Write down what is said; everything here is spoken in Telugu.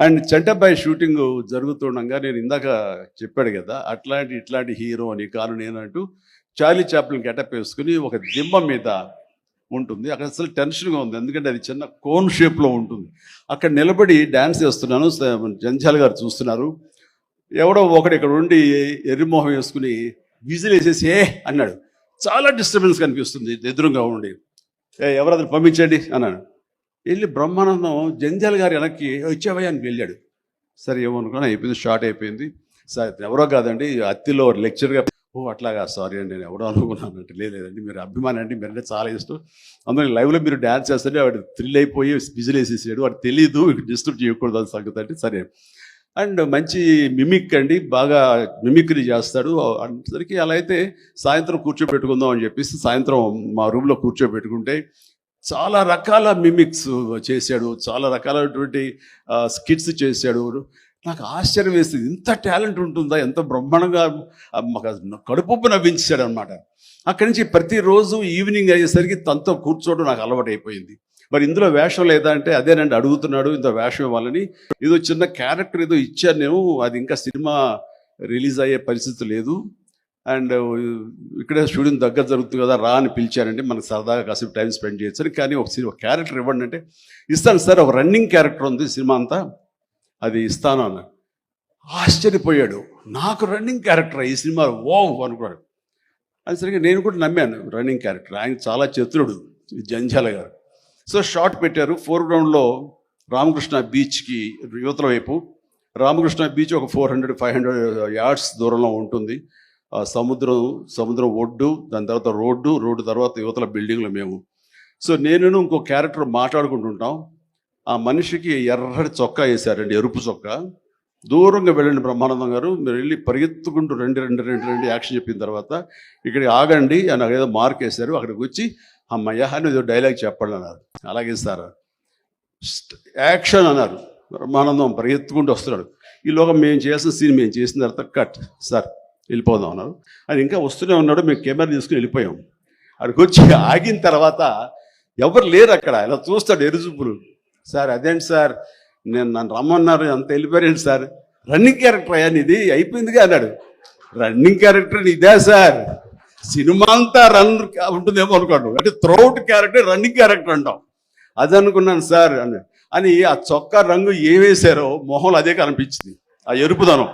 అండ్ చంటబ్బాయి షూటింగ్ జరుగుతుండగా నేను ఇందాక చెప్పాడు కదా ఇట్లాంటి హీరో అని కాను నేనంటూ చార్లీ చాప్లిన్ గెటప్ వేసుకుని ఒక దిమ్మ మీద ఉంటుంది. అక్కడ అసలు టెన్షన్గా ఉంది, ఎందుకంటే అది చిన్న కోన్ షేప్లో ఉంటుంది. అక్కడ నిలబడి డ్యాన్స్ చేస్తున్నాను, జంజాల్ గారు చూస్తున్నారు. ఎవడో ఒకడు ఇక్కడ ఉండి ఎర్రిమోహం వేసుకుని విజిల్ వేసేసి అన్నాడు. చాలా డిస్టర్బెన్స్ కనిపిస్తుంది ఎదురుగా ఉండి. ఎవరది పంపించండి అన్నాడు. వెళ్ళి బ్రహ్మానందం జంజాల్ గారు వెనక్కి వచ్చావయ్యా అని వెళ్ళాడు. సరే ఏమనుకున్నా, అయిపోయింది, షార్ట్ అయిపోయింది. సార్ ఎవరో కాదండి, అత్తిలో లెక్చర్గా. ఓ అట్లాగా, సారీ అండి, నేను ఎవడో అనుకున్నాను అంటే. లేదండి, మీరు అభిమాని అండి, మీరంటే చాలా ఇష్టం. అందులో లైవ్లో మీరు డ్యాన్స్ చేస్తుంటే వాడు థ్రిల్ అయిపోయి విజిల్ వేసేసాడు. వాడు తెలీదు, డిస్టర్బ్ చేయకూడదు అని సంగతి అంటే. సరే. అండ్ మంచి మిమిక్ అండి, బాగా మిమిక్రీ చేస్తాడు. అందరికీ అలా అయితే సాయంత్రం కూర్చోబెట్టుకుందాం అని చెప్పేసి సాయంత్రం మా రూమ్లో కూర్చోబెట్టుకుంటే చాలా రకాల మిమిక్స్ చేశాడు, చాలా రకాలైనటువంటి స్కిట్స్ చేశాడు. నాకు ఆశ్చర్యం వేస్తుంది, ఇంత టాలెంట్ ఉంటుందా, ఎంత బ్రహ్మాండంగా కడుపు నవ్వించాడు అనమాట. అక్కడి నుంచి ప్రతిరోజు ఈవినింగ్ అయ్యేసరికి తనతో కూర్చోవడం నాకు అలవాటు అయిపోయింది. మరి ఇందులో వేషం లేదా అంటే అదేనండి అడుగుతున్నాడు, ఇంత వేషం ఇవ్వాలని. ఏదో చిన్న క్యారెక్టర్ ఏదో ఇచ్చాను నేను, అది ఇంకా సినిమా రిలీజ్ అయ్యే పరిస్థితి లేదు. అండ్ ఇక్కడే షూటింగ్ దగ్గర జరుగుతుంది కదా, రా అని పిలిచారంటే మనకు సరదాగా కాసేపు టైం స్పెండ్ చేయొచ్చు. కానీ ఒక క్యారెక్టర్ ఇవ్వండి అంటే, ఇస్తాను సార్, ఒక రన్నింగ్ క్యారెక్టర్ ఉంది సినిమా అంతా, అది ఇస్తాను అన్న. ఆశ్చర్యపోయాడు, నాకు రన్నింగ్ క్యారెక్టర్ ఈ సినిమా, ఓ అనుకున్నాడు. అది సరిగ్గా నేను కూడా నమ్మాను, రన్నింగ్ క్యారెక్టర్. ఆయన చాలా చతురుడు జంజాల గారు. సో షార్ట్ పెట్టారు. ఫోర్గ్రౌండ్లో రామకృష్ణ బీచ్కి యువతల వైపు, రామకృష్ణ బీచ్ ఒక 400-500 యార్డ్స్ దూరంలో ఉంటుంది. సముద్రం ఒడ్డు, దాని తర్వాత రోడ్డు తర్వాత యువతల బిల్డింగ్లు మేము. సో నేను ఇంకో క్యారెక్టర్ మాట్లాడుకుంటుంటాం. ఆ మనిషికి ఎర్రటి చొక్కా వేశారండి, ఎరుపు చొక్కా. దూరంగా వెళ్ళండి బ్రహ్మానందం గారు, మీరు వెళ్ళి పరిగెత్తుకుంటూ రెండు యాక్షన్ చెప్పిన తర్వాత ఇక్కడికి ఆగండి అని ఏదో మార్క్ వేశారు. అక్కడికి వచ్చి అమ్మయ్య అని ఏదో డైలాగ్ చెప్పండి అన్నారు. అలాగే సార్ యాక్షన్ అన్నారు. బ్రహ్మానందం పరిగెత్తుకుంటూ వస్తున్నాడు. ఈలోగా మేము చేసిన సీన్ మేము చేసిన తర్వాత కట్ సార్ వెళ్ళిపోదాం అన్నారు. ఆయన ఇంకా వస్తూనే ఉన్నాడు. మేము కెమెరా తీసుకుని వెళ్ళిపోయాం. అక్కడికి వచ్చి ఆగిన తర్వాత ఎవరు లేరు అక్కడ. ఇలా చూస్తాడు ఎరుజుపులు. సార్ అదేంటి సార్, నన్ను రమ్మన్నారు, అంత వెళ్ళిపోయారండి సార్. రన్నింగ్ క్యారెక్టర్ అయ్యా ఇది అయిపోయిందిగా అన్నాడు. రన్నింగ్ క్యారెక్టర్ ఇదే సార్, సినిమా అంతా రన్ ఉంటుందేమో అనుకోండి, అంటే త్రౌట్ క్యారెక్టర్ రన్నింగ్ క్యారెక్టర్ అంటాం. అది అనుకున్నాను సార్ అని. ఆ చొక్కా రంగు ఏ వేశారో మొహంలో అదే కనిపించింది, ఆ ఎరుపుదనం.